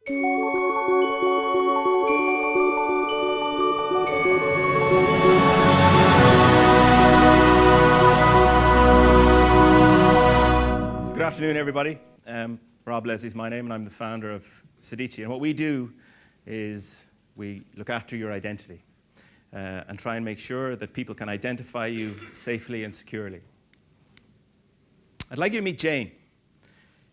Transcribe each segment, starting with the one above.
Good afternoon, everybody. Rob Leslie's my name, and I'm the founder of Sedicii. And what we do is we look after your identity and try and make sure that people can identify you safely and securely. I'd like you to meet Jane.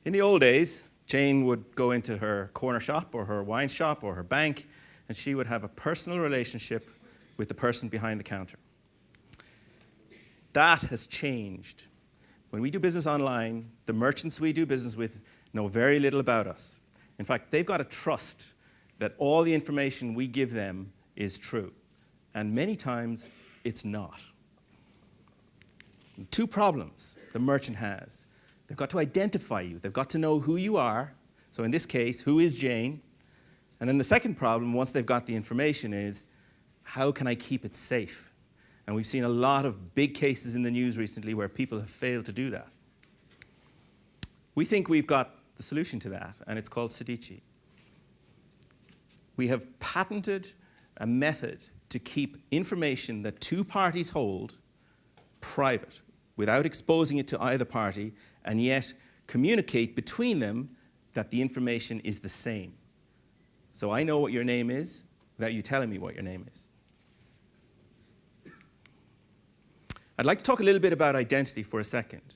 In the old days, Jane would go into her corner shop or her wine shop or her bank, and she would have a personal relationship with the person behind the counter. That has changed. When we do business online, the merchants we do business with know very little about us. In fact, they've got to trust that all the information we give them is true. And many times, it's not. Two problems the merchant has. They've got to identify you. They've got to know who you are. So in this case, who is Jane? And then the second problem, once they've got the information, is how can I keep it safe? And we've seen a lot of big cases in the news recently where people have failed to do that. We think we've got the solution to that, and it's called Sedicii. We have patented a method to keep information that two parties hold private, without exposing it to either party, and yet communicate between them that the information is the same. So I know what your name is without you telling me what your name is. I'd like to talk a little bit about identity for a second.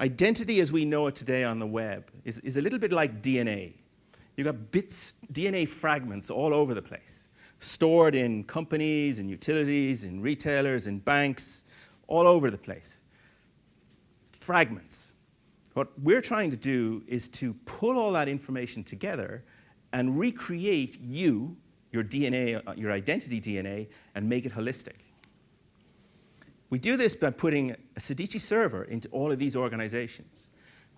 Identity as we know it today on the web is a little bit like DNA. You've got bits, DNA fragments all over the place, stored in companies and utilities and retailers and banks, all over the place. Fragments. What we're trying to do is to pull all that information together and recreate you, your DNA, your identity DNA, and make it holistic. We do this by putting a Sedicii server into all of these organizations,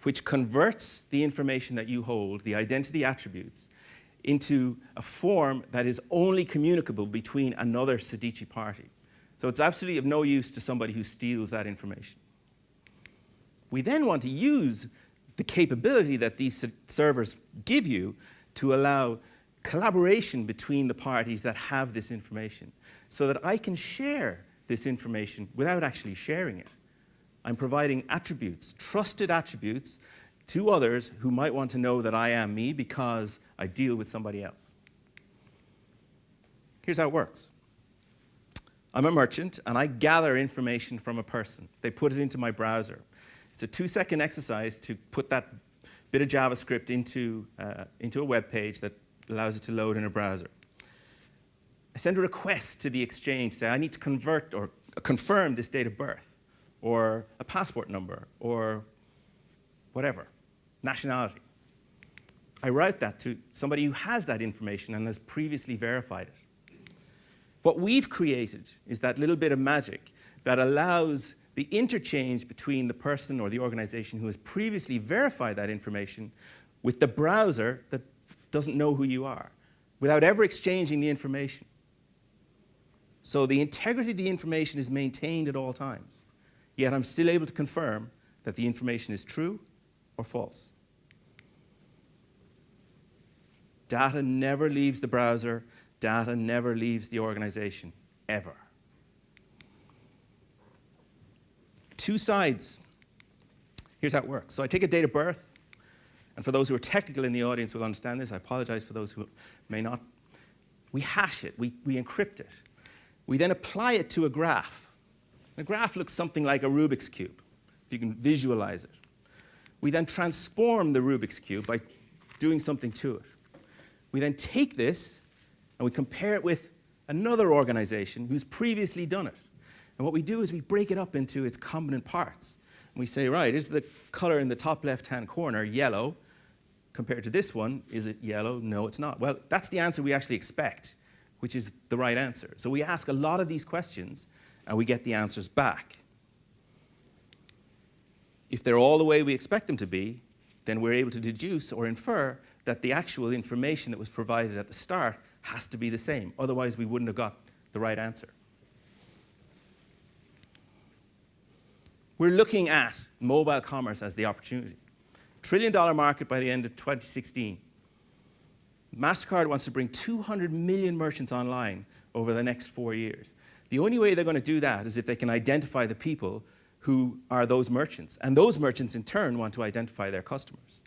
which converts the information that you hold, the identity attributes, into a form that is only communicable between another Sedicii party. So it's absolutely of no use to somebody who steals that information. We then want to use the capability that these servers give you to allow collaboration between the parties that have this information, so that I can share this information without actually sharing it. I'm providing attributes, trusted attributes, to others who might want to know that I am me because I deal with somebody else. Here's how it works. I'm a merchant, and I gather information from a person. They put it into my browser. It's a 2-second exercise to put that bit of JavaScript into a web page that allows it to load in a browser. I send a request to the exchange, say I need to convert or confirm this date of birth, or a passport number, or whatever, nationality. I route that to somebody who has that information and has previously verified it. What we've created is that little bit of magic that allows the interchange between the person or the organization who has previously verified that information with the browser that doesn't know who you are, without ever exchanging the information. So the integrity of the information is maintained at all times, yet I'm still able to confirm that the information is true or false. Data never leaves the browser. Data never leaves the organization, ever. Two sides. Here's how it works. So I take a date of birth, and for those who are technical in the audience will understand this. I apologize for those who may not. We hash it. We encrypt it. We then apply it to a graph. A graph looks something like a Rubik's Cube, if you can visualize it. We then transform the Rubik's Cube by doing something to it. We then take this and we compare it with another organization who's previously done it. And what we do is we break it up into its component parts. And we say, right, is the color in the top left-hand corner yellow compared to this one? Is it yellow? No, it's not. Well, that's the answer we actually expect, which is the right answer. So we ask a lot of these questions, and we get the answers back. If they're all the way we expect them to be, then we're able to deduce or infer that the actual information that was provided at the start has to be the same. Otherwise, we wouldn't have got the right answer. We're looking at mobile commerce as the opportunity. $1 trillion market by the end of 2016. MasterCard wants to bring 200 million merchants online over the next 4 years. The only way they're going to do that is if they can identify the people who are those merchants. And those merchants, in turn, want to identify their customers.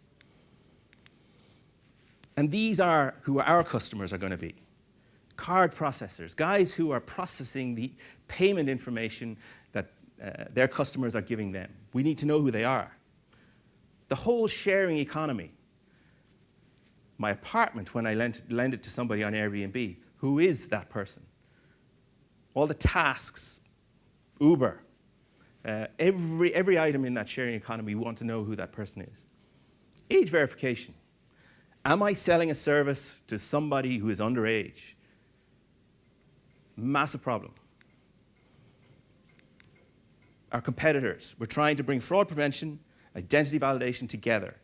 And these are who our customers are going to be. Card processors, guys who are processing the payment information that their customers are giving them. We need to know who they are. The whole sharing economy. My apartment, when I lend it to somebody on Airbnb, who is that person? All the tasks, Uber, every item in that sharing economy, we want to know who that person is. Age verification. Am I selling a service to somebody who is underage? Massive problem. Our competitors, we're trying to bring fraud prevention, identity validation together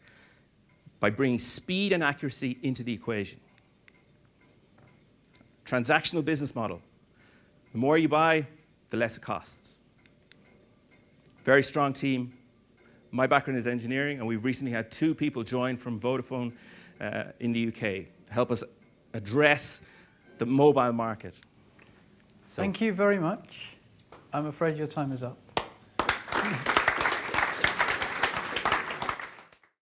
by bringing speed and accuracy into the equation. Transactional business model. The more you buy, the less it costs. Very strong team. My background is engineering, and we've recently had 2 people join from Vodafone in the UK to help us address the mobile market. Thank you very much. I'm afraid your time is up.